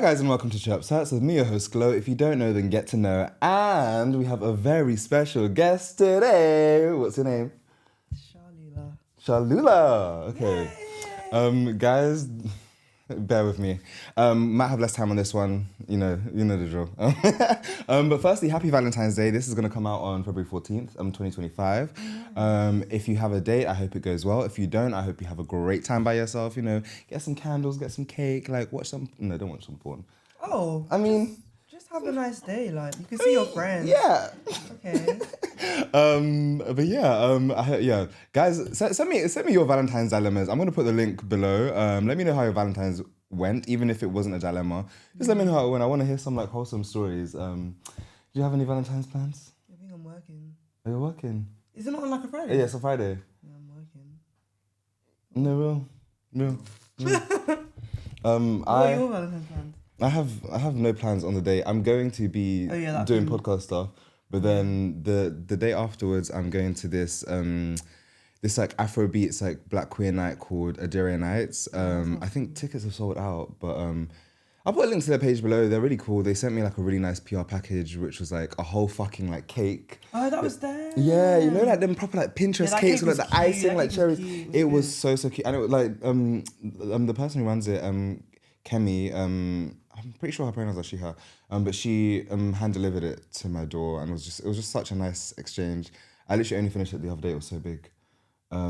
guys and welcome to Chirpse. With me, your host Glow. If you don't know, then get to know. And we have a very special guest today. What's your name? Shalula. Shalula. Okay. Guys, bear with me. Might have less time on this one. You know the drill. But firstly, happy Valentine's Day. This is going to come out on February 14th, 2025. If you have a date, I hope it goes well. If you don't, I hope you have a great time by yourself. You know, get some candles, get some cake, like watch some... No, don't watch some porn. Oh. I mean... Just have a nice day. Like, you can see your friends. Yeah. Okay. But yeah, guys, send me your Valentine's dilemmas. I'm gonna put the link below. Let me know how your Valentine's went, even if it wasn't a dilemma. Just let me know how it went. I want to hear some like wholesome stories. Do you have any Valentine's plans? I think I'm working. Are you working? Is it not on like a Friday? Yeah, it's a Friday. Yeah, I'm working. No, real. What are your Valentine's plans? I have no plans on the day. I'm going to be doing podcast stuff, but then the day afterwards, I'm going to this like Afrobeats like Black Queer night called Adira Nights. I think tickets have sold out, but I'll put a link to their page below. They're really cool. They sent me like a really nice PR package, which was like a whole fucking like cake. Oh, that was there. Yeah, you know, like them proper like Pinterest cakes with like the icing, like cherries. It was so cute, and it was like the person who runs it, Kemi, I'm pretty sure her pronouns are she, her, but she hand delivered it to my door, and it was just such a nice exchange. I literally only finished it the other day. It was so big. But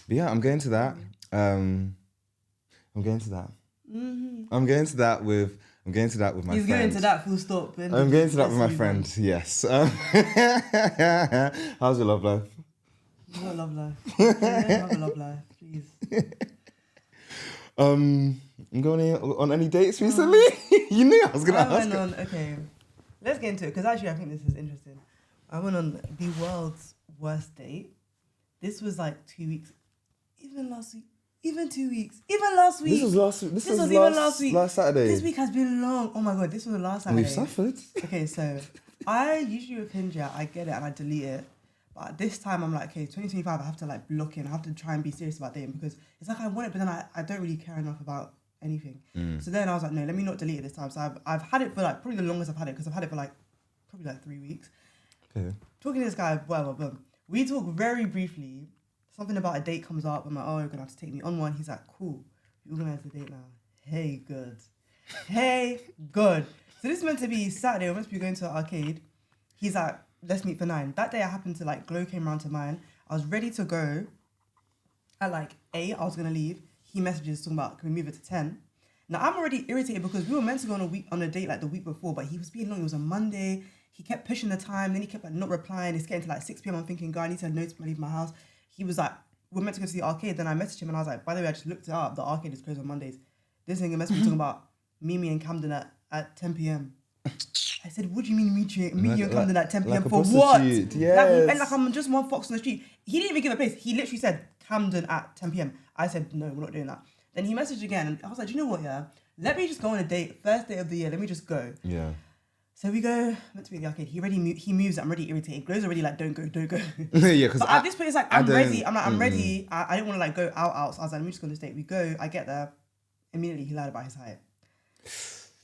yeah, I'm going to that. I'm going to that. Mm-hmm. I'm going to that with my friend. He's going to that full stop. I'm going to that with my friend. Yes. How's your love life? What love life? Have a love life, please. I'm going on any dates recently? You knew I was going to ask. Okay, let's get into it, because actually I think this is interesting. I went on the world's worst date. This was like 2 weeks, even last week, even 2 weeks, even last week. This was last week. Last Saturday. This week has been long. Oh my God, this was last Saturday. We've suffered. Okay, so I usually with Hinge, I get it and I delete it. But this time I'm like, okay, 2025, I have to like block in. I have to try and be serious about dating, because it's like I want it, but then I don't really care enough about anything. So then I was like, no, let me not delete it this time. So I've had it for like probably the longest I've had it, because I've had it for like probably like 3 weeks. Okay. Talking to this guy, whatever. We talk very briefly. Something about a date comes up. I'm like, oh, you're gonna have to take me on one. He's like, cool. We organize the date now. Hey, good. So this is meant to be Saturday. We're meant to be going to an arcade. He's like, let's meet for 9. That day I happened to like, Glow came around to mine. I was ready to go. At like 8, I was gonna leave. He messages talking about, can we move it to 10? Now I'm already irritated because we were meant to go on a date like the week before, but he was being long. It was a Monday. He kept pushing the time. Then he kept like not replying. It's getting to like 6 p.m. I'm thinking, God, I need to know to leave my house. He was like, we're meant to go to the arcade. Then I messaged him and I was like, by the way, I just looked it up. The arcade is closed on Mondays. This nigga messaged me talking about Mimi and Camden at 10 p.m. I said, what do you mean meet you and Camden at 10 p.m. like for what? Yes. And like I'm just one fox on the street. He didn't even give a place. He literally said Camden at 10 p.m. I said, no, we're not doing that. Then he messaged again and I was like, do you know what, yeah? Let me just go on a date. First day of the year, let me just go. Yeah. So we go, meant to be at the arcade. He moves. I'm already irritated. Glow's already like, don't go. Yeah, because at this point, it's like, I'm ready. I'm ready. I didn't want to like go out. So I was like, let me just go on this date. We go, I get there. Immediately, he lied about his height.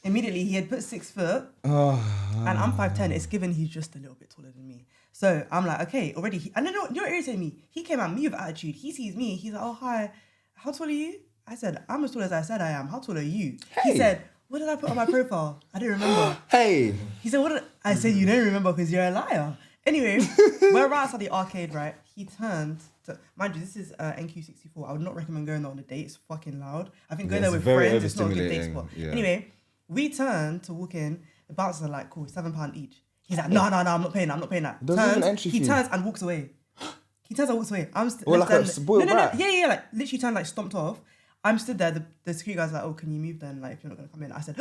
Immediately, he had put 6 foot. And I'm 5'10". It's given he's just a little bit taller than me. So I'm like, okay, already. And then you know what irritated me? He came at me with attitude. He sees me. He's like, oh, hi. How tall are you? I said, I'm as tall as I said I am. How tall are you? Hey. He said, what did I put on my profile? I didn't remember. Hey. He said, what did I said, you don't remember because you're a liar. Anyway, we're right outside the arcade, right? He turned to, mind you, this is NQ64. I would not recommend going there on a date. It's fucking loud. I think going there with friends, it's not a good date spot. Yeah. Anyway, we turned to walk in. The bouncers are like, cool, £7 each. He's like, no, I'm not paying that. He turns and walks away. I'm Yeah, like literally turned, like stomped off. I'm stood there. The security guy's like, oh, can you move then? Like, if you're not gonna come in. I said,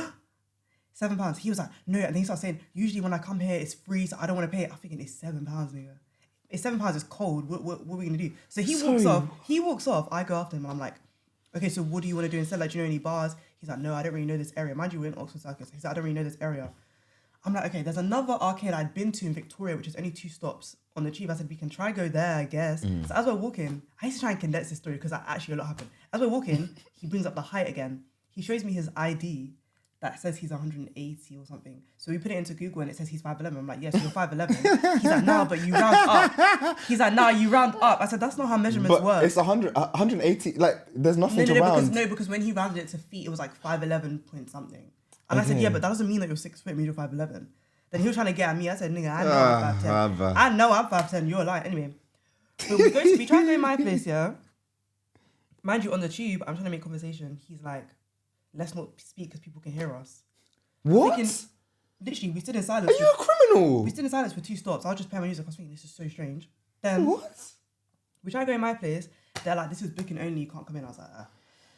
£7. He was like, no. And then he started saying, usually when I come here, it's free, so I don't want to pay it. I'm thinking, it's £7, nigga. It's £7. It's cold. What are we gonna do? So he walks off. I go after him, and I'm like, okay, so what do you want to do instead? Like, do you know any bars? He's like, no, I don't really know this area. Mind you, we're in Oxford Circus. He's like, I don't really know this area. I'm like, okay, there's another arcade I'd been to in Victoria, which is only 2 stops on the tube. I said, we can try go there, I guess. So as we're walking, I used to try and condense this story because actually a lot happened. As we're walking, he brings up the height again. He shows me his ID. that says he's 180 or something. So we put it into Google and it says he's 5'11". I'm like, yes, you're 5'11". He's like, no, but you round up. He's like, no, you round up. I said, that's not how measurements work. It's 180. Like, there's nothing to round. Because when he rounded it to feet, it was like 5'11" point something. And I said, yeah, but that doesn't mean that you're 6 foot, you're 5'11". Then he was trying to get at me. I said, nigga, I know I'm 5'10". I know I'm 5'10". You're lying. Anyway, so we try to go to my place, yeah. Mind you, on the tube, I'm trying to make conversation. He's like, let's not speak because people can hear us. What? Literally, we stood in silence. Are you a criminal? We stood in silence for 2 stops. I was just playing my music. I was thinking, this is so strange. Then, what? We tried to go in my place. They're like, this is booking only. You can't come in. I was like,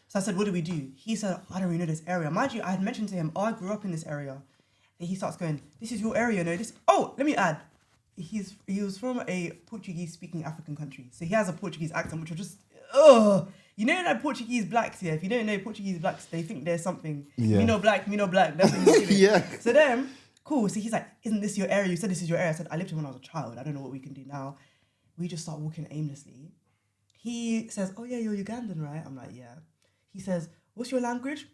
So I said, what do we do? He said, I don't really know this area. Mind you, I had mentioned to him, I grew up in this area. And he starts going, this is your area, no? Oh, let me add. He was from a Portuguese-speaking African country. So he has a Portuguese accent, which was just, You know that Portuguese blacks here? If you don't know Portuguese blacks, they think there's something. Yeah. Me no black. That's what he's doing. Yeah. So then, cool. So he's like, isn't this your area? You said this is your area. I said, I lived here when I was a child. I don't know what we can do now. We just start walking aimlessly. He says, oh yeah, you're Ugandan, right? I'm like, yeah. He says, what's your language?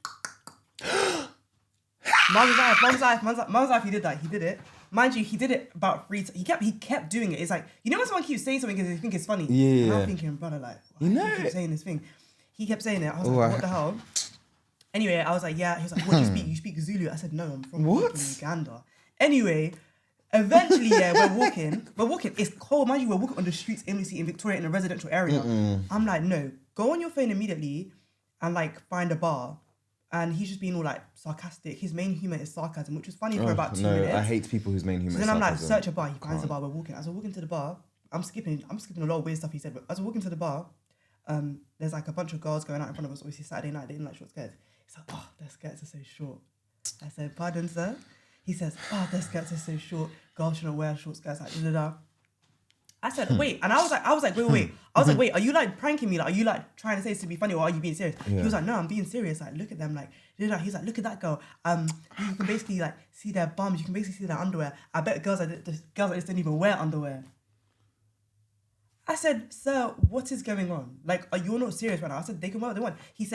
Mum's life, he did that. He did it. Mind you, he did it about 3 times. He kept doing it. It's like, you know when someone keeps saying something because they think it's funny? Yeah. And I'm thinking, brother, like, why do you keep saying this thing? He kept saying it. I was like, what the hell? Anyway, I was like, yeah. He was like, what do you speak? You speak Zulu? I said, no, I'm from Uganda. Anyway, eventually, yeah, we're walking. It's cold. Mind you, we're walking on the streets aimlessly in Victoria in a residential area. I'm like, no, go on your phone immediately and like find a bar. And he's just being all like sarcastic. His main humour is sarcasm, which was funny for about 2 minutes. I hate people whose main humour is sarcasm. So then I'm like, search a bar. He finds a bar. We're walking. As we're walking to the bar, I'm skipping a lot of weird stuff he said. But as we're walking to the bar, there's like a bunch of girls going out in front of us. Obviously Saturday night, they didn't like short skirts. He's like, oh, their skirts are so short. I said, pardon, sir? He says, oh, their skirts are so short. Girls shouldn't wear short skirts. Like, da da da. I said, wait. And I was like, wait. I was like, wait, are you like pranking me? Like, are you like trying to say this to be funny or are you being serious? Yeah. He was like, no, I'm being serious. Like, look at them. Like, he's like, look at that girl. You can basically like see their bums. You can basically see their underwear. I bet girls like this don't even wear underwear. I said, sir, what is going on? Like, you're not serious right now. I said, they can wear what they want. He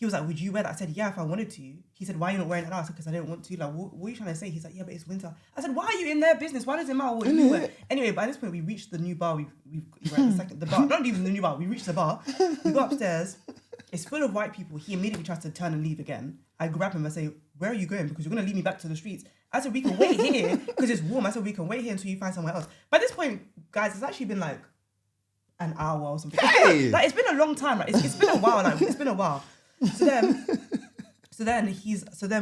was like, would you wear that? I said, yeah, if I wanted to. He said, why are you not wearing it now? I said, because I didn't want to. Like, what are you trying to say? He's like, yeah, but it's winter. I said, why are you in their business? Why does it matter what you wear? Anyway, by this point, we reached the new bar. The bar, not even the new bar. We reached the bar. We go upstairs. It's full of white people. He immediately tries to turn and leave again. I grab him and say, where are you going? Because you're going to lead me back to the streets. I said, we can wait here because it's warm. I said, we can wait here until you find somewhere else. By this point, guys, it's actually been like an hour or something. Like, it's been a long time. Like, it's been a while. Like, it's been a while. So then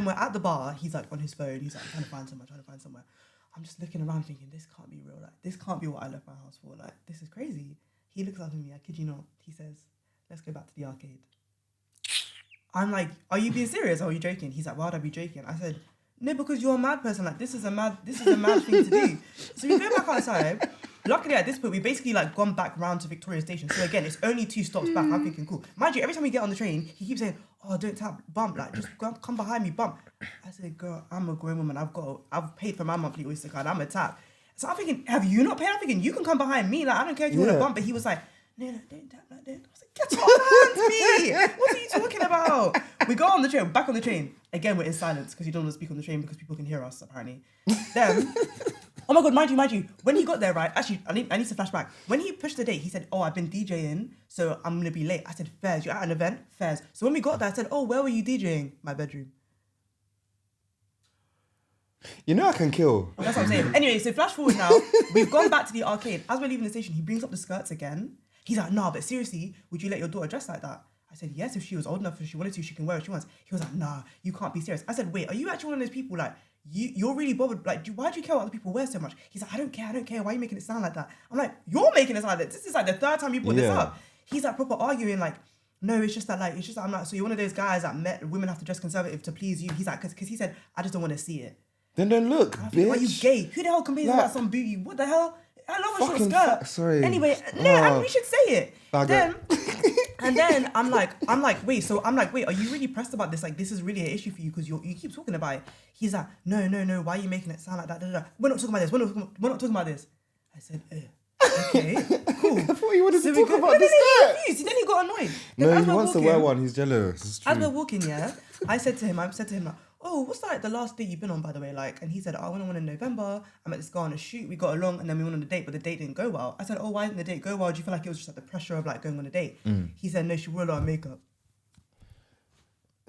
we're at the bar. He's like on his phone. He's like trying to find somewhere. I'm just looking around thinking, this can't be real. Like, this can't be what I left my house for. Like, this is crazy. He looks up at me. I kid you not. He says, let's go back to the arcade. I'm like, are you being serious or are you joking? He's like, why would I be joking? I said, no, because you're a mad person. Like, this is a mad thing to do. So we go back outside. Luckily, at this point, we basically like gone back round to Victoria Station. So again, it's only 2 stops back. I'm thinking, cool. Mind you, every time we get on the train, he keeps saying, oh, don't tap, bump. Like, just come behind me, bump. I said, girl, I'm a grown woman. I've paid for my monthly Oyster card. I'm a tap. So I'm thinking, have you not paid? I'm thinking, you can come behind me. Like, I don't care if you want to bump. But he was like, no, don't tap like that. I was like, get your hands me. What are you talking about? We go on the train, back on the train. Again, we're in silence because you don't want to speak on the train because people can hear us, apparently. Then, oh my God, mind you, when he got there, right, actually, I need to flash back. When he pushed the date, he said, oh, I've been DJing, so I'm going to be late. I said, fairs, you're at an event? Fairs. So when we got there, I said, oh, where were you DJing? My bedroom. You know I can kill. That's what I'm saying. Anyway, so flash forward now, we've gone back to the arcade. As we're leaving the station, he brings up the skirts again. He's like, nah, but seriously, would you let your daughter dress like that? I said, yes, if she was old enough, if she wanted to, she can wear what she wants. He was like, nah, you can't be serious. I said, wait, are you actually one of those people, like, you're really bothered, like, why do you care what other people wear so much? He's like, I don't care, why are you making it sound like that? I'm like, you're making it sound like that. This is like the 3rd time you brought this up. He's like proper arguing, like, no, it's just that, I'm like, so you're one of those guys that women have to dress conservative to please you. He's like, because he said, I just don't want to see it. Then don't look, bitch. Are you gay? Who the hell complains about some booty? What the hell? I love a short skirt. Sorry. Anyway, and we should say it. Then I'm like, wait, are you really pressed about this? Like, this is really an issue for you because you keep talking about it. He's like, no, why are you making it sound like that? Da, da, da. We're not talking about this. We're not talking about this. I said, okay, cool. I thought you wanted to talk about this skirt. Then he got annoyed. No, he wants to wear one. He's jealous. As we're walking, yeah, I said to him, like, oh, what's like the last date you've been on, by the way? Like, and he said, oh, I went on one in November. I met this girl on a shoot. We got along, and then we went on a date, but the date didn't go well. I said, oh, why didn't the date go well? Do you feel like it was just like the pressure of like going on a date? He said, no, she wore a lot of makeup.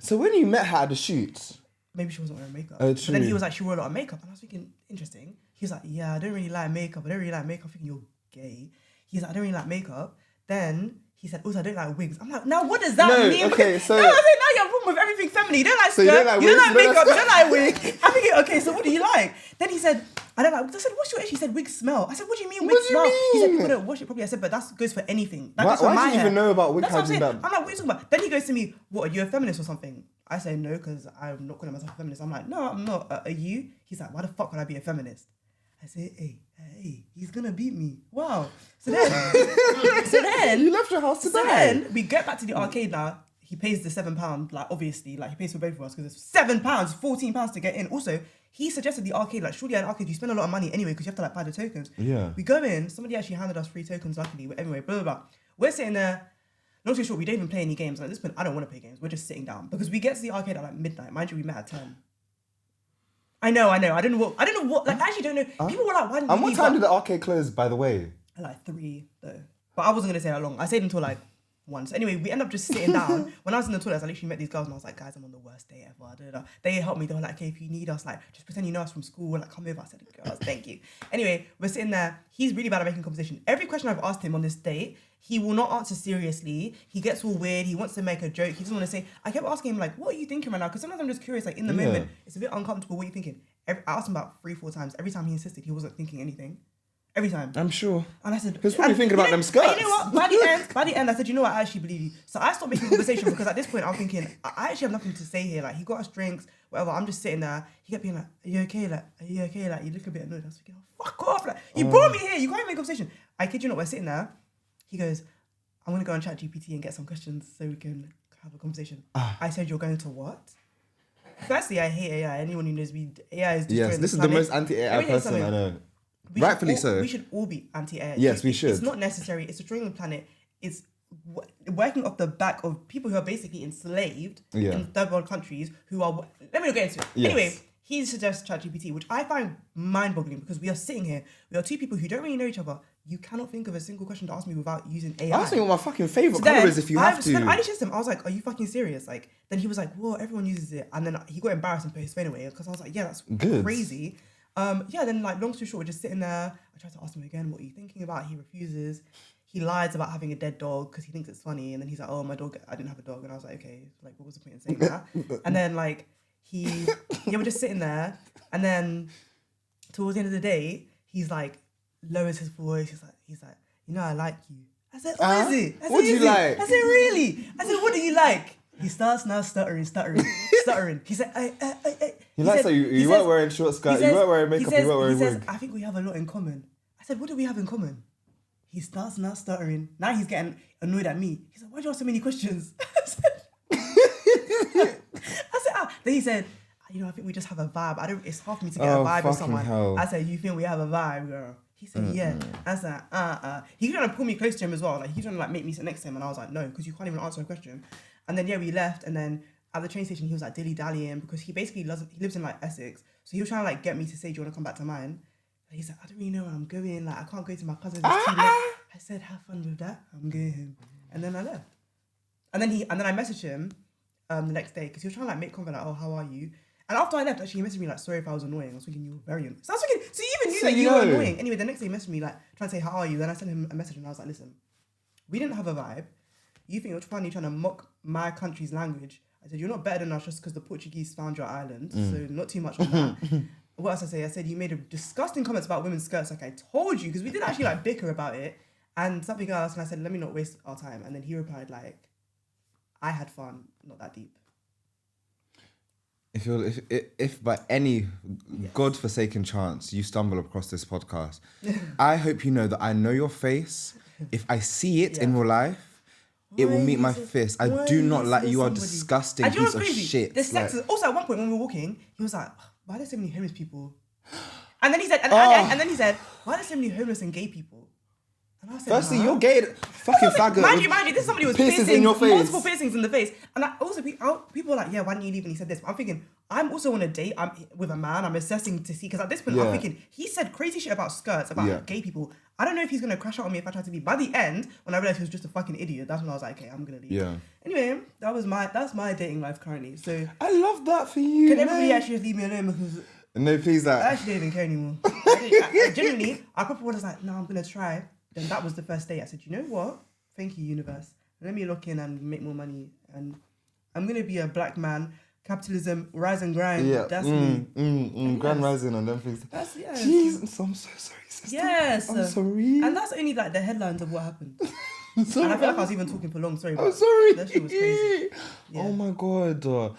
So when you met her at the shoot, maybe she wasn't wearing makeup. Oh, but then he was like, she wore a lot of makeup, and I was thinking, interesting. He was like, yeah, I don't really like makeup. I don't really like makeup. I'm thinking you're gay. He's like, I don't really like makeup. Then he said, also, I don't like wigs. I'm like, now what does that mean? Okay, so now you have a problem with everything feminine. You don't like skirt, you don't like makeup, you don't like wig. I'm thinking, okay, so what do you like? Then he said, I don't like. I said, what's your issue? He said, wigs smell. I said, what do you mean wigs smell? He said, people don't wash it properly. I said, but that goes for anything. That goes for my why do you even know about wig hygiene? that? I'm like, what are you talking about? Then he goes to me, what, are you a feminist or something? I say no, because I'm not calling myself a feminist. I'm like, no, I'm not. Are you? He's like, why the fuck would I be a feminist? I say, hey, he's gonna beat me. Wow. So then, you left your house today. So then we get back to the arcade now. He pays the £7, like obviously, like he pays for both of us because it's £7, £14 to get in. Also, he suggested the arcade, like surely at an arcade you spend a lot of money anyway because you have to like buy the tokens. Yeah. We go in. Somebody actually handed us free tokens. Luckily, but anyway, blah blah blah. We're sitting there. Long story short, we don't even play any games. Like, at this point, I don't want to play games. We're just sitting down because we get to the arcade at like midnight. Mind you, we met at 10. I know. I don't know what. Like, I actually don't know. People were like, "Why didn't you what leave?" time did the arcade close, by the way? At like 3 though. But I wasn't gonna say that long. I stayed until like 1. So anyway, we end up just sitting down. When I was in the toilet, I literally met these girls and I was like, "Guys, I'm on the worst day ever." Da, da, da. They helped me. They were like, "Okay, if you need us, like, just pretend you know us from school. Like, come over." I said, "Girls, thank you." Anyway, we're sitting there. He's really bad at making conversation. Every question I've asked him on this date, he will not answer seriously. He gets all weird. He wants to make a joke. He doesn't want to say. I kept asking him like, "What are you thinking right now?" Because sometimes I'm just curious. Like in the moment, it's a bit uncomfortable. What are you thinking? I asked him about 3-4 times. Every time he insisted, he wasn't thinking anything. Every time. I'm sure. And I said, he was probably thinking about them skirts. You know what? By the end, I said, you know what? I actually believe you. So I stopped making conversation because at this point I'm thinking, I actually have nothing to say here. Like he got us drinks, whatever. I'm just sitting there. He kept being like, "Are you okay? Like, are you okay? Like, you look a bit annoyed." I was thinking, oh, fuck off! Like, you brought me here. You can't even make conversation. I kid you not. We're sitting there. He goes, "I'm gonna go on ChatGPT and get some questions so we can have a conversation." I said, "You're going to what?" Firstly, I hate AI. Anyone who knows me, AI is destroying this is the most anti-AI person I know. Rightfully so. We should all be anti-AI. Yes, we should. It's not necessary. It's destroying the planet. It's working off the back of people who are basically enslaved in third world countries who are... Let me not get into it. Yes. Anyway, he suggests ChatGPT, which I find mind-boggling because we are sitting here. We are two people who don't really know each other. You cannot think of a single question to ask me without using AI. Ask me what my fucking favourite colour is if you have to. Then I just asked him. I was like, "Are you fucking serious?" Like, then he was like, "Well, everyone uses it." And then he got embarrassed and put his phone away because I was like, "Yeah, that's crazy." Then like long story short, we're just sitting there. I tried to ask him again, "What are you thinking about?" He refuses. He lies about having a dead dog because he thinks it's funny. And then he's like, "Oh, my dog, I didn't have a dog." And I was like, "Okay, like what was the point in saying that?" And then like we're just sitting there. And then towards the end of the day, he's like lowers his voice. He's like, "You know, I like you." I said, "Oh, is it? What do you like?" I said, "Really?" I said, "What do you like?" He starts now stuttering. He said, He likes that you weren't wearing short skirt, you weren't wearing makeup, you weren't wearing wig. He says, "I think we have a lot in common." I said, "What do we have in common?" He starts now stuttering. Now he's getting annoyed at me. He's like, "Why'd you ask so many questions?" I said, Then he said, "You know, I think we just have a vibe. It's hard for me to get a vibe with someone." Hell. I said, "You think we have a vibe, girl?" He said, "Yeah." I said, He trying to pull me close to him as well. Like, he's trying to like make me sit next to him. And I was like, "No, because you can't even answer a question." And then, we left. And then at the train station, he was like dilly-dallying because he basically lives in like Essex. So he was trying to like get me to say, "Do you want to come back to mine?" And he's like, "I don't really know where I'm going. Like, I can't go to my cousin's. It's too late." I said, "Have fun with that. I'm going." And then I left. And then I messaged him the next day because he was trying to like make convo like, "Oh, how are you?" And after I left, actually, he messaged me like, "Sorry if I was annoying." I was thinking you were very annoying. So I was thinking, so you even knew that you were annoying. Anyway, the next day he messaged me like, trying to say, "How are you?" Then I sent him a message and I was like, "Listen, we didn't have a vibe. You think you're funny trying to mock my country's language." I said, "You're not better than us just because the Portuguese found your island. So not too much on that." What else I say? I said, "You made a disgusting comments about women's skirts like I told you," because we did actually like bicker about it and something else. And I said, "Let me not waste our time." And then he replied like, "I had fun, not that deep." If by any God-forsaken chance you stumble across this podcast, I hope you know that I know your face. If I see it in real life, it will meet my fist. I do not like you. Are disgusting piece of shit. The sex is also at one point when we were walking, he was like, "Why are there so many homeless people?" And then he said, and then he said, "Why are there so many homeless and gay people?" And I said, "Firstly, you're gay, fucking faggot." Mind you, this is somebody who was piercings in your face, multiple piercings in the face. And also people were like, "Yeah, why didn't you leave?" And he said this. But I'm thinking, I'm also on a date. I'm with a man. I'm assessing to see because at this point I'm thinking he said crazy shit about skirts, about gay people. I don't know if he's gonna crash out on me if I try to be. By the end, when I realized he was just a fucking idiot, that's when I was like, okay, I'm gonna leave. Yeah. Anyway, that's my dating life currently. So I love that for you. Can everybody actually just leave me alone because no, please, I actually don't even care anymore. I genuinely, I probably was like, no, I'm gonna try. Then that was the first day. I said, you know what? Thank you, universe. Let me look in and make more money, and I'm gonna be a black man. Capitalism, rise and grind. Yeah, that's me. Grand rising and them things. That's Jesus, I'm so sorry, sister. Yes, I'm sorry. And that's only like the headlines of what happened. And I feel like I was even talking for long. Sorry, I'm sorry. That shit was crazy. Yeah. Oh my god. Do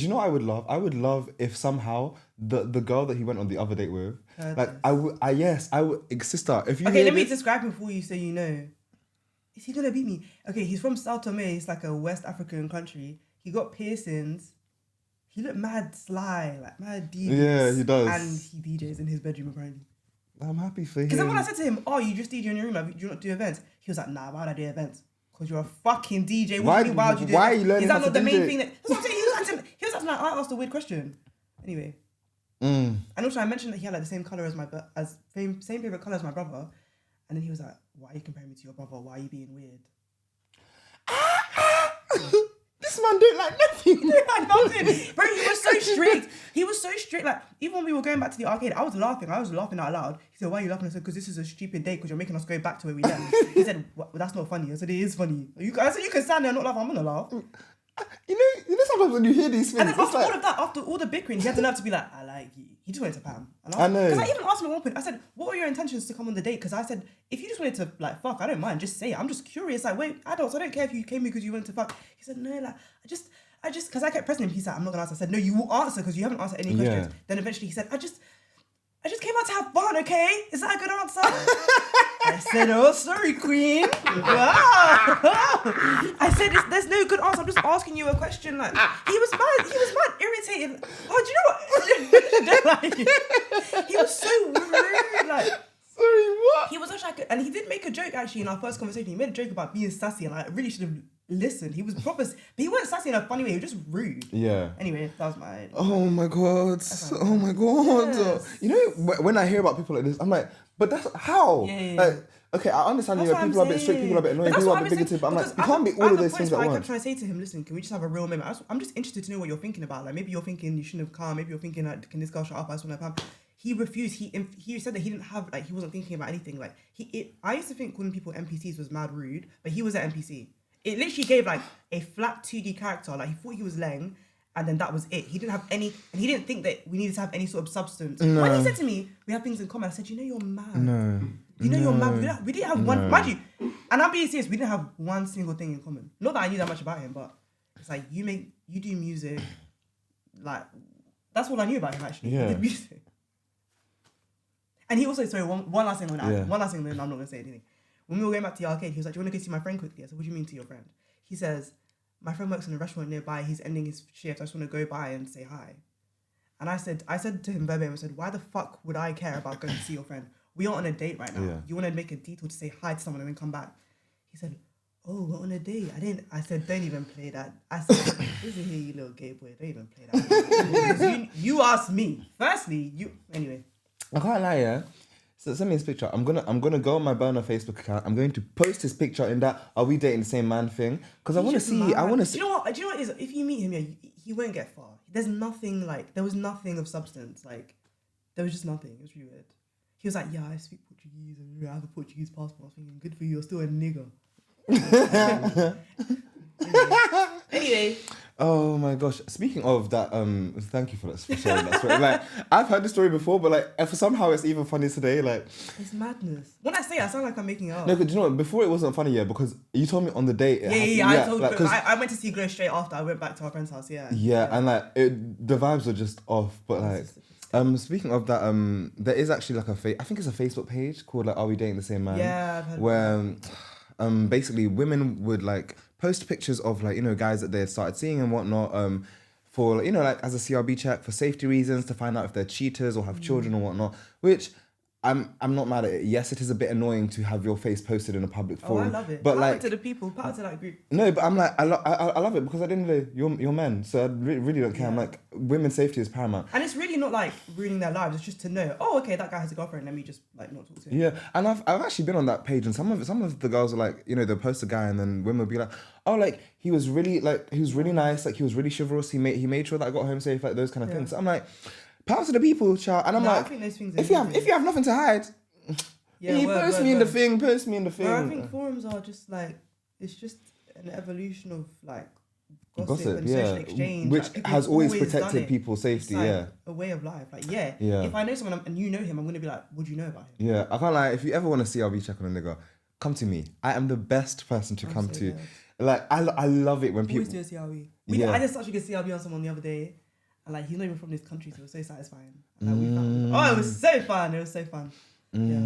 you know what I would love? I would love if somehow the girl that he went on the other date with, I would, sister. If you let me describe him before you say you know. Is he gonna beat me? Okay, he's from Sao Tome. It's like a West African country. He got piercings. He looked mad sly, like mad deep. Yeah, he does. And he DJs in his bedroom apparently. I'm happy for him. Because then when I said to him, oh, you just DJ in your room, like, do you not do events? He was like, nah, why would I do events? Because you're a fucking DJ. Why would you do why are you learning Is that how not to the main DJ? thing that... That's what I'm saying. He was acting like I asked a weird question. Anyway. And also I mentioned that he had like the same colour as same favourite colour as my brother. And then he was like, why are you comparing me to your brother? Why are you being weird? This man don't like nothing. He don't like nothing. Bro, he was so strict. He was so strict. Like, even when we were going back to the arcade, I was laughing out loud. He said, why are you laughing? I said, because this is a stupid day because you're making us go back to where we left. He said, well, that's not funny. I said, it is funny. I said, you can stand there and not laugh. I'm going to laugh. You know, sometimes when you hear these things, and then after all of that, after all the bickering, he had the nerve to be like, I like you. He just wanted to pam. I know. Because I even asked him at one point, I said, what were your intentions to come on the date? Because I said, if you just wanted to, like, fuck, I don't mind. Just say it. I'm just curious. Like, wait, adults, I don't care if you came here because you wanted to fuck. He said, no, like, I just, because I kept pressing him. He said, I'm not going to answer. I said, no, you will answer because you haven't answered any questions. Yeah. Then eventually he said, I just came out to have fun, okay? Is that a good answer? I said, oh, sorry, queen. I said, there's no good answer. I'm just asking you a question. Like, he was mad, irritated. Oh, do you know what? He was so rude. Like, sorry, what? He was such like, and he did make a joke actually in our first conversation. He made a joke about being sassy, and I really should have listened. He was proper, but he wasn't sassy in a funny way. He was just rude. Yeah. Anyway, that was my. Oh my god! Oh my god! Yes. You know, when I hear about people like this, I'm like, but that's how. Yeah. Like, okay, I understand. That's what people are a bit strict, people are a bit annoying, people are a bit bigoted, but I'm like, you can't be all of those things at I once. kept trying to say to him, listen, can we just have a real moment? I'm just interested to know what you're thinking about. Like, maybe you're thinking you shouldn't have come. Maybe you're thinking, like, can this girl shut up? I just want to have. He refused. He said that he didn't have, like, he wasn't thinking about anything. Like, I used to think calling people NPCs was mad rude, but he was an NPC. It literally gave, like, a flat 2D character. Like, he thought he was Leng, and then that was it. He didn't have any, and he didn't think that we needed to have any sort of substance. No. When he said to me, we have things in common, I said, you know, you're mad. No. You know, you're mad. We didn't have one, mind you, and I'm being serious, we didn't have one single thing in common. Not that I knew that much about him, but it's like, you do music, like, that's all I knew about him, actually. Yeah. He did music. And he also, sorry, one last thing, then I'm not going to say anything. When we were going back to the arcade, he was like, do you want to go see my friend quickly? I said, what do you mean to your friend? He says, my friend works in a restaurant nearby, he's ending his shift, I just want to go by and say hi. And I said to him verbatim, I said, why the fuck would I care about going to see your friend? We are on a date right now. Yeah. You want to make a detour to say hi to someone and then come back. He said, oh, we're on a date. I said, don't even play that. I said, listen here, you little gay boy, don't even play that. you asked me. Firstly, anyway. I can't lie, yeah. So send me his picture. I'm gonna go on my burner Facebook account. I'm going to post his picture in that "Are we dating the same man?" thing because I want to see. Do you know what? Do you know what it is? If you meet him, yeah, he won't get far. There's nothing like. There was nothing of substance. Like, there was just nothing. It was really weird. He was like, "Yeah, I speak Portuguese and I have a Portuguese passport." I was thinking, "Good for you. You're still a nigger." Anyway. Oh my gosh! Speaking of that, thank you for sharing that story. Like, I've heard this story before, but like, for somehow it's even funny today. Like, it's madness. When I say it, I sound like I'm making it up. No, because you know what? Before it wasn't funny, yeah, because you told me on the date. I told you. I went to see Glow straight after. I went back to our friend's house. Yeah. Yeah, and like the vibes were just off. But like, speaking of that, there is actually like I think it's a Facebook page called like "Are We Dating the Same Man?" Yeah, I've heard where basically women would like post pictures of like, you know, guys that they had started seeing and whatnot, for, you know, like as a CRB check for safety reasons, to find out if they're cheaters or have children or whatnot, which I'm not mad at it. Yes, it is a bit annoying to have your face posted in a public Oh, forum. I love it. But Power like to the people, power to that group. no, but I'm like I love it because at the end of the day, you're men, so I really don't care. I'm like women's safety is paramount. And it's really not like ruining their lives. It's just to know. Oh, okay, that guy has a girlfriend. Let me just like not talk to him. Yeah, and I've actually been on that page, and some of the girls are like, you know, they'll post a guy, and then women will be like, oh, like he was really nice, like he was really chivalrous. He made sure that I got home safe, like those kind of things. So I'm like, power to the people, child. And I'm like, I think those things if you have nothing to hide, post me in the thing. Well, I think forums are just like, it's just an evolution of like gossip and social exchange, which like, has always protected people's safety. Like a way of life. Like if I know someone and you know him, I'm gonna be like, what do you know about him? Yeah, I can't lie. If you ever want to CRB check on a nigga, come to me. I am the best person to come to. Bad. Like I love it when people always do a CRB. I did such a good CRB on someone the other day, and like he's not even from this country, so it was so satisfying. And, like, it was so fun. It was so fun. Yeah.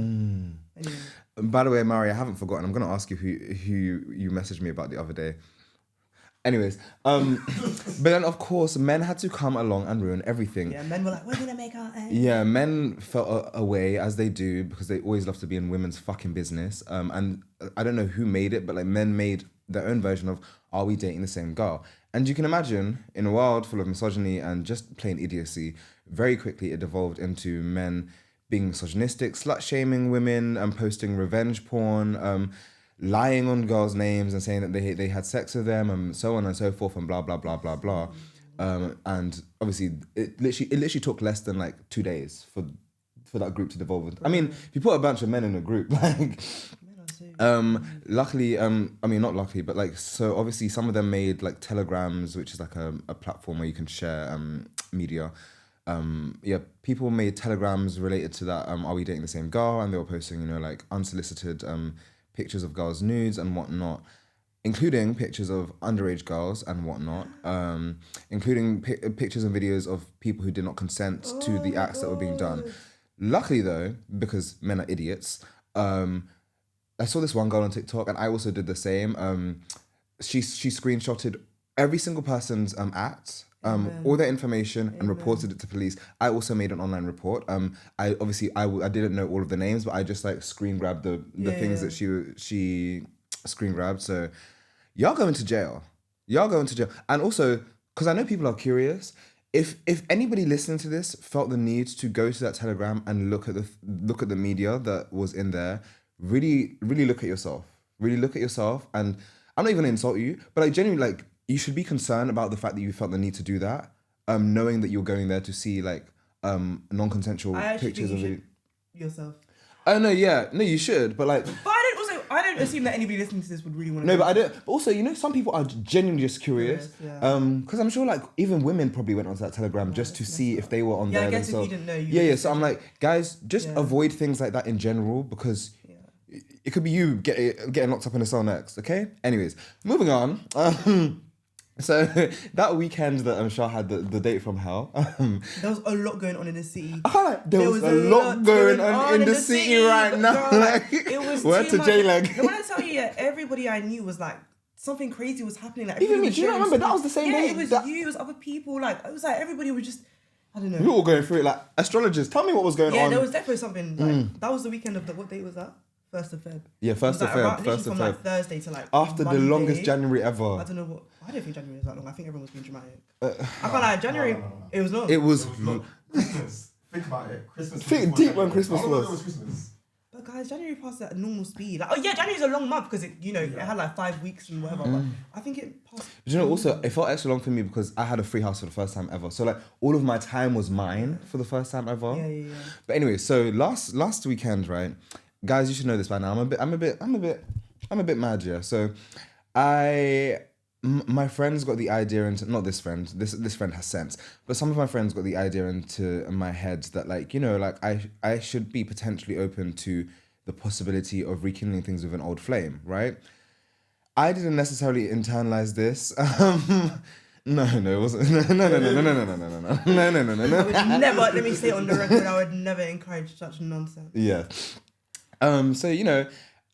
Anyway. By the way, Mari, I haven't forgotten. I'm gonna ask you who you messaged me about the other day. Anyways, but then of course men had to come along and ruin everything. Yeah, men were like, we're gonna make our end. Yeah, men felt a way, as they do, because they always love to be in women's fucking business. And I don't know who made it, but like men made their own version of, are we dating the same girl? And you can imagine, in a world full of misogyny and just plain idiocy, very quickly it devolved into men being misogynistic, slut-shaming women, and posting revenge porn, lying on girls' names and saying that they had sex with them and so on and so forth and blah blah blah blah blah. And obviously it literally took less than like 2 days for that group to devolve. I mean, if you put a bunch of men in a group, like luckily, I mean not luckily, but like, so obviously some of them made like telegrams, which is like a platform where you can share media. People made telegrams related to that, are we dating the same girl? And they were posting, you know, like unsolicited pictures of girls' nudes and whatnot, including pictures of underage girls and whatnot, including pictures and videos of people who did not consent to the acts that were being done. Luckily though, because men are idiots, I saw this one girl on TikTok, and I also did the same. She screenshotted every single person's act, all their information, and reported it to police. I also made an online report. I didn't know all of the names, but I just like screen grabbed the things that she screen grabbed. So y'all going to jail. And also, because I know people are curious, if anybody listening to this felt the need to go to that telegram and look at the media that was in there, really look at yourself. Really look at yourself. And I'm not even gonna insult you, but I genuinely, like, you should be concerned about the fact that you felt the need to do that, knowing that you're going there to see like non-consensual pictures of you. Yourself. Oh no, yeah, no, you should, but like. But I don't assume that anybody listening to this would really want to. No, but I don't. But also, you know, some people are genuinely just curious. Because I'm sure like even women probably went onto that telegram just to see if they were on there. Yeah, I guess themselves. if you didn't know. So I'm like, guys, just avoid things like that in general, because it could be you getting locked up in a cell next. Okay. Anyways, moving on. So that weekend that Shar had the date from hell. There was a lot going on in the city. There was a lot going on in the city right now. Girl, like, it was word to J-Leg. When I tell you, everybody I knew was like, something crazy was happening. Like, even me, do you not remember? That was the same day. Yeah, it was you, it was other people. Like, it was like everybody was just, I don't know. We were all going through it. Like, astrologers, tell me what was going on. Yeah, there was definitely something. Like, that was the weekend of what date was that? 1st of Feb. Yeah, 1st of Feb. 1st of From Feb. like Thursday to like after Monday. The longest January ever. I don't know what. I don't think January was that long. I think everyone was being dramatic. I can't lie. January, no. it was long. It was Christmas. Think about it. Christmas. Think deep when Christmas was. It was Christmas. But guys, January passed at normal speed. Like, January's a long month because it had like 5 weeks and whatever. But I think it passed. Do you know, also, it felt extra long for me because I had a free house for the first time ever. So like all of my time was mine for the first time ever. Yeah. But anyway, so last weekend, right? Guys, you should know this by now. I'm a bit mad, yeah. So my friends got the idea into, not this friend, this friend has sense, but some of my friends got the idea into my head that, like, you know, like I should be potentially open to the possibility of rekindling things with an old flame, right? I didn't necessarily internalize this. No, it wasn't. No. I would never, let me say it on the record, I would never encourage such nonsense. Yeah. So, you know,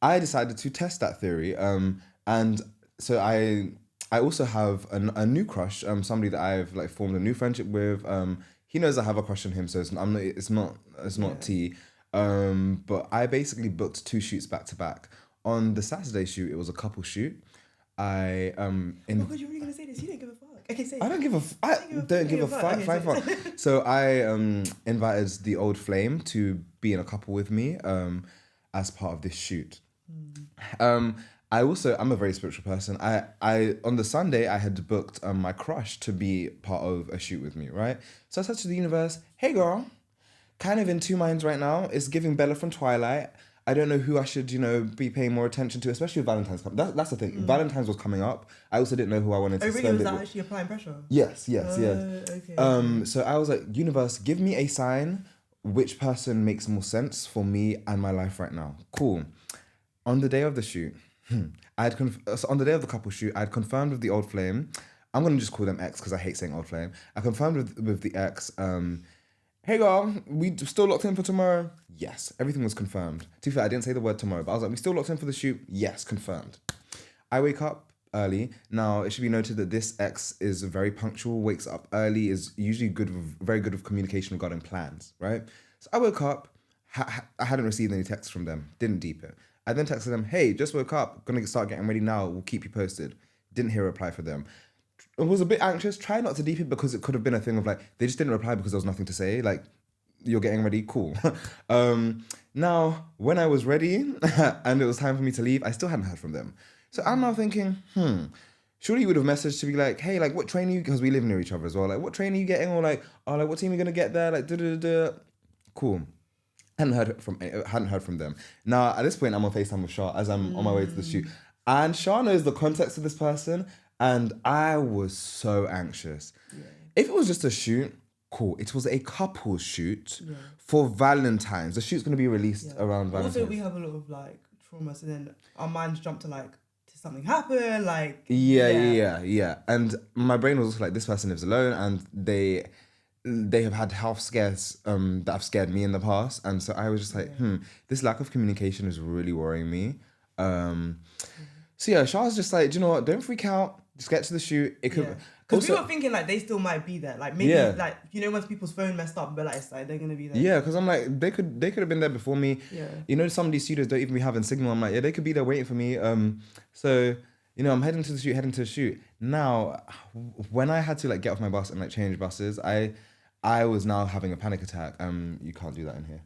I decided to test that theory. And so I also have a new crush, somebody that I've like formed a new friendship with. He knows I have a crush on him, so it's not tea. But I basically booked 2 shoots back to back. On the Saturday shoot, it was a couple shoot. I Oh God, you're really gonna say this? You don't give a fuck. Okay, say it. I don't give a I don't give a fuck. Okay, Fine, say fuck. it. So I invited the old flame to be in a couple with me as part of this shoot. I'm a very spiritual person. I on the Sunday I had booked my crush to be part of a shoot with me, right? So I said to the universe, "Hey girl, kind of in two minds right now. It's giving Bella from Twilight. I don't know who I should, be paying more attention to, especially with Valentine's coming. That's the thing. Valentine's was coming up. I also didn't know who I wanted to Oh, really? spend Was it that with. actually applying pressure? Yes. Okay. So I was like, universe, give me a sign. Which person makes more sense for me and my life right now? Cool. On the day of the shoot, so on the day of the couple shoot, I'd confirmed with the old flame. I'm gonna just call them X because I hate saying old flame. I confirmed with the X. Hey girl, we still locked in for tomorrow? Yes, everything was confirmed. To be fair, I didn't say the word tomorrow, but I was like, we still locked in for the shoot? Yes, confirmed. I wake up early. Now, it should be noted that this ex is very punctual, wakes up early, is usually very good with communication regarding plans, right? So I woke up, I hadn't received any texts from them, didn't deep it. I then texted them, hey, just woke up, gonna start getting ready now, we'll keep you posted. Didn't hear a reply for them. I was a bit anxious, try not to deep it because it could have been a thing of like, they just didn't reply because there was nothing to say, like, you're getting ready, cool. Now, when I was ready and it was time for me to leave, I still hadn't heard from them. So I'm now thinking, surely you would have messaged to be like, hey, like, what train are you, because we live near each other as well, like, what train are you getting, or like, oh, like, what team are you gonna get there, like, cool. Hadn't heard from them. Now, at this point, I'm on FaceTime with Shar as I'm on my way to the shoot. And Shar knows the context of this person, and I was so anxious. Yeah. If it was just a shoot, cool. It was a couple shoot for Valentine's. The shoot's going to be released around Valentine's. Also, we have a lot of like trauma, so then our minds jump to like, did something happen? Like Yeah. And my brain was also like, this person lives alone, and they have had health scares that have scared me in the past, and so I was just like, this lack of communication is really worrying me. So yeah, Char's just like, do you know what? Don't freak out. Just get to the shoot. It could. Because we were thinking like they still might be there. Like maybe like once people's phone messed up, but like it's like they're gonna be there. Yeah, because I'm like they could have been there before me. Yeah. Some of these studios don't even be having signal. I'm like, yeah, they could be there waiting for me. So I'm heading to the shoot. Now, when I had to like get off my bus and like change buses, I was now having a panic attack. You can't do that in here.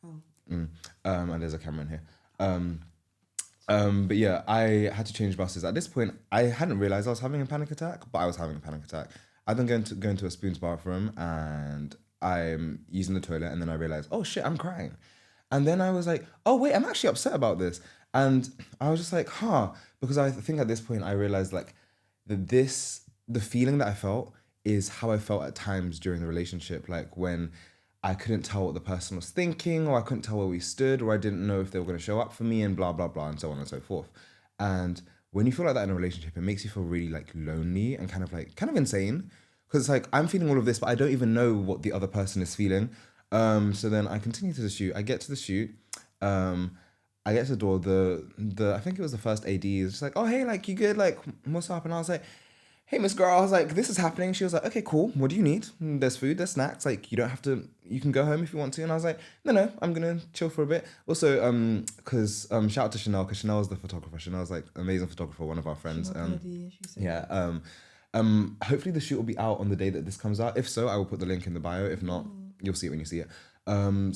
Oh. And there's a camera in here. But yeah, I had to change buses. At this point, I hadn't realized I was having a panic attack, but I was having a panic attack. I've been going to a Spoon's bathroom and I'm using the toilet, and then I realized, oh shit, I'm crying. And then I was like, oh wait, I'm actually upset about this. And I was just like, because I think at this point I realized like that the feeling that I felt is how I felt at times during the relationship, like when I couldn't tell what the person was thinking, or I couldn't tell where we stood, or I didn't know if they were going to show up for me, and blah, blah, blah, and so on and so forth. And when you feel like that in a relationship, it makes you feel really like lonely and kind of insane. Because it's like, I'm feeling all of this, but I don't even know what the other person is feeling. So then I continue to the shoot. I get to the shoot. I get to the door. The I think it was the first AD is just like, oh, hey, like, you good? Like, what's up? And I was like, hey, Miss Girl, I was like, this is happening. She was like, okay, cool. What do you need? There's food, there's snacks. Like, you don't have to, you can go home if you want to. And I was like, no, I'm going to chill for a bit. Also, because shout out to Chanel, because Chanel is the photographer. Chanel's like amazing photographer, one of our friends. Hopefully the shoot will be out on the day that this comes out. If so, I will put the link in the bio. If not, you'll see it when you see it.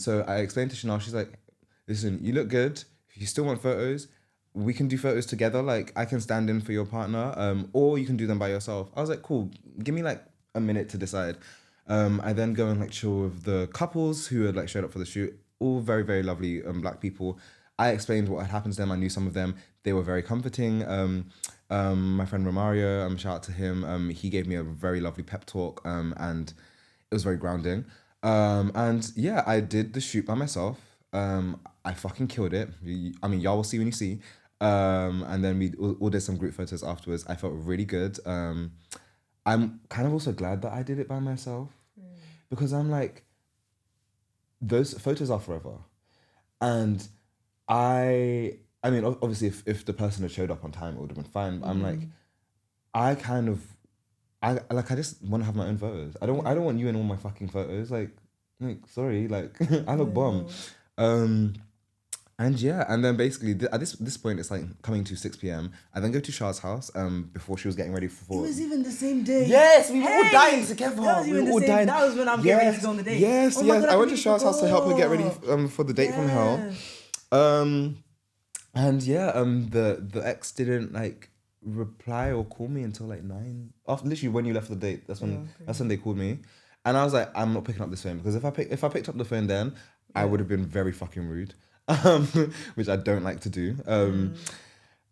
So I explained to Chanel, she's like, listen, you look good. If you still want photos, we can do photos together. Like, I can stand in for your partner, or you can do them by yourself. I was like, cool, give me like a minute to decide. I then go and like chill with the couples who had like showed up for the shoot, all very, very lovely Black people. I explained what had happened to them. I knew some of them. They were very comforting. My friend Romario, shout out to him. He gave me a very lovely pep talk, and it was very grounding. And yeah, I did the shoot by myself. I fucking killed it. I mean, y'all will see when you see. And then we all did some group photos afterwards. I felt really good. I'm kind of also glad that I did it by myself, because I'm like, those photos are forever. And I mean, obviously if the person had showed up on time, it would have been fine. But I'm like, I just want to have my own photos. I don't want you in all my fucking photos. Like sorry, like I look bomb. And yeah, and then basically at this point it's like coming to 6 p.m. I then go to Shar's house before she was getting ready It for. was even the same day. Yes, we were all dying together. That was even we were all the same. dying. That was when I'm getting ready to go on the date. Yes, Oh my God, I went to completely Shar's house to help her get ready forgot. for the date from hell. And yeah, the ex didn't like reply or call me until like 9. After literally when you left the date, that's when they called me, and I was like, I'm not picking up this phone because if I picked up the phone then, I would have been very fucking rude, which I don't like to do.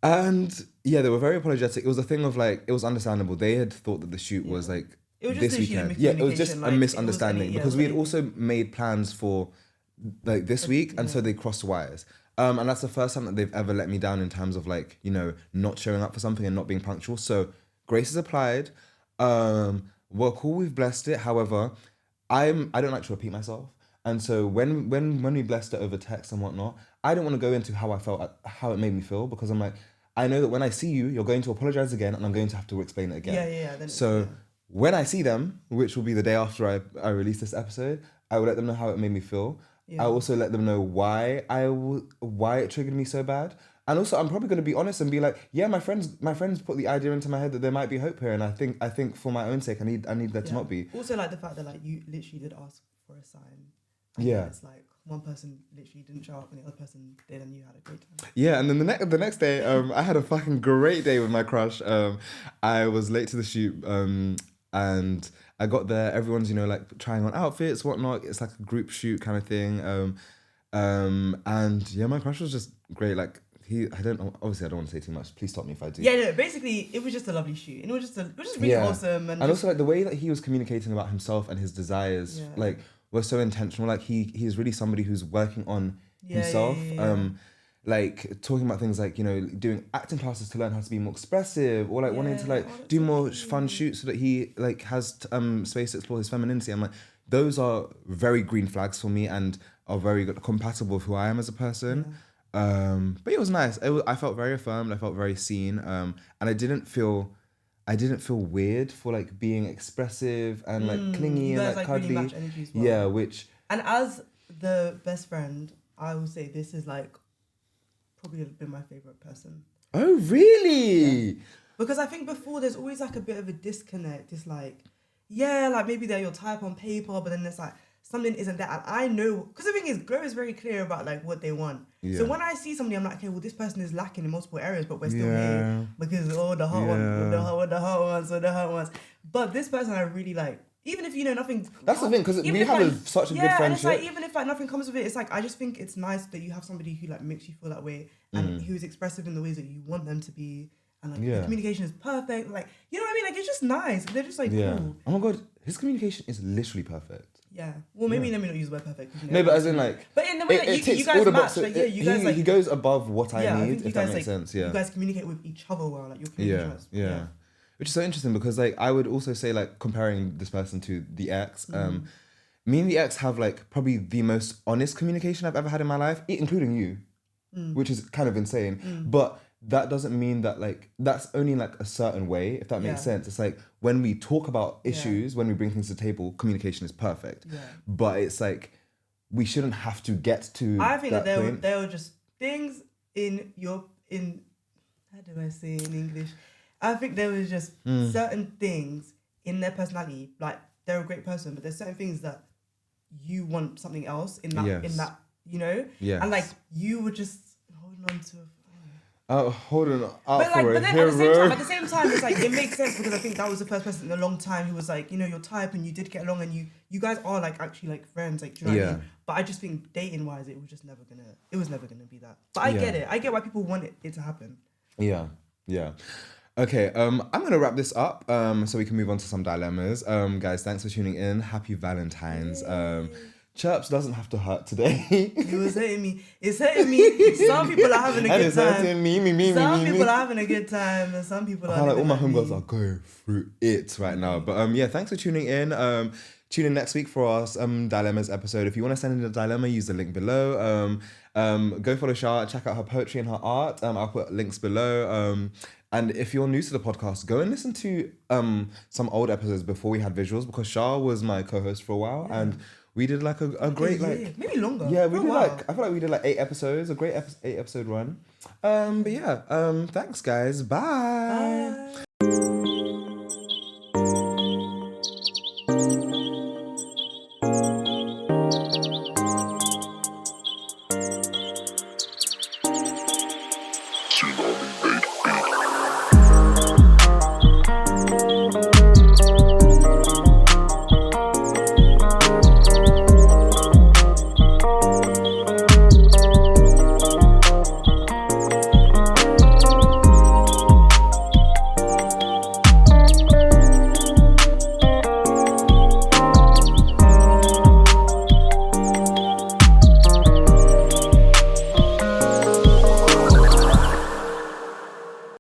And yeah, they were very apologetic. It was a thing of like, it was understandable. They had thought that the shoot was like It was just this literally a weekend. Yeah, it was just miscommunication, a like, it misunderstanding was because we had anything. also made plans for like this week, and so they crossed wires. And that's the first time that they've ever let me down in terms of like, you know, not showing up for something and not being punctual. So grace is applied. We're cool, we've blessed it. However, I don't like to repeat myself. And so when we blessed it over text and whatnot, I don't want to go into how I felt, how it made me feel, because I'm like, I know that when I see you, you're going to apologize again, and I'm going to have to explain it again. Then So when I see them, which will be the day after I release this episode, I will let them know how it made me feel. I also let them know why why it triggered me so bad. And also, I'm probably going to be honest and be like, yeah, my friends put the idea into my head that there might be hope here, and I think for my own sake, I need there to not be. Also, like the fact that like you literally did ask for a sign. And Yeah. it's like one person literally didn't show up and the other person did, and you had a great time. Yeah, and then the next day, I had a fucking great day with my crush. I was late to the shoot, and I got there. Everyone's, you know, like trying on outfits, whatnot. It's like a group shoot kind of thing. And yeah, my crush was just great. Like I don't want to say too much. Please stop me if I do. Yeah, no, basically it was just a lovely shoot, and it was just really awesome. And also like the way that he was communicating about himself and his desires, like were so intentional. Like he's really somebody who's working on himself. Like talking about things like, you know, doing acting classes to learn how to be more expressive, or like wanting to like do more fun shoots so that he like has space to explore his femininity. I'm like, those are very green flags for me and are very compatible with who I am as a person. But it was nice. I felt very affirmed. I felt very seen. And I didn't feel weird for like being expressive and like clingy and like cuddly. really match energies well. Yeah, which. And as the best friend, I would say this is like probably been my favorite person. Oh really? Yeah. Because I think before there's always like a bit of a disconnect. It's like, yeah, like maybe they're your type on paper, but then it's like something isn't that. And I know, because the thing is, Glow is very clear about like what they want. Yeah. So when I see somebody, I'm like, okay, well, this person is lacking in multiple areas, but we're still here because the hot one, the hot ones. But this person I really like. Even if you know nothing. That's the thing, because we have such a good friendship. And it's like, even if like nothing comes of it, it's like I just think it's nice that you have somebody who like makes you feel that way and who's expressive in the ways that you want them to be, and like the communication is perfect. Like, you know what I mean? Like, it's just nice. They're just like cool. Oh my god, his communication is literally perfect. Yeah. Well, maybe let me not use the word perfect. You know, no, but as in like. But in the way that you guys match, boxes. like you guys like he goes above what I I need. think If that makes sense. Yeah. You guys communicate with each other well. Like your communication. Yeah. Which is so interesting because like I would also say like comparing this person to the ex, me and the ex have like probably the most honest communication I've ever had in my life, including you, which is kind of insane. But that doesn't mean that like that's only like a certain way, if that makes sense. It's like when we talk about issues, when we bring things to the table, communication is perfect. Yeah. But it's like we shouldn't have to get to. I think that there were just things in how do I say in English? I think there was just certain things in their personality, like they're a great person, but there's certain things that you want something else in that, you know? Yes. And like you were just holding on to holding up but like, for but a then hero. at the same time, it's like it makes sense because I think that was the first person in a long time who was like, you know, your type and you did get along and you guys are like actually like friends, like do you know what I mean? But I just think dating wise, it was never gonna be that. But I get it. I get why people want it to happen. Yeah. Okay, I'm gonna wrap this up so we can move on to some dilemmas. Guys, thanks for tuning in. Happy Valentine's. Chirpse doesn't have to hurt today. It was hurting me. It's hurting me. Some people are having a good time. It's hurting me. Some people are having a good time, and some people are. Like all my homegirls are going through it right now. But thanks for tuning in. Tune in next week for our dilemmas episode. If you want to send in a dilemma, use the link below. Go follow Shar, check out her poetry and her art. I'll put links below. And if you're new to the podcast, go and listen to some old episodes before we had visuals, because Shar was my co-host for a while and we did like a great like maybe longer. yeah, we Oh, did wow. like I feel like we did like 8 episodes, a great 8 episode run. But yeah, thanks guys. Bye.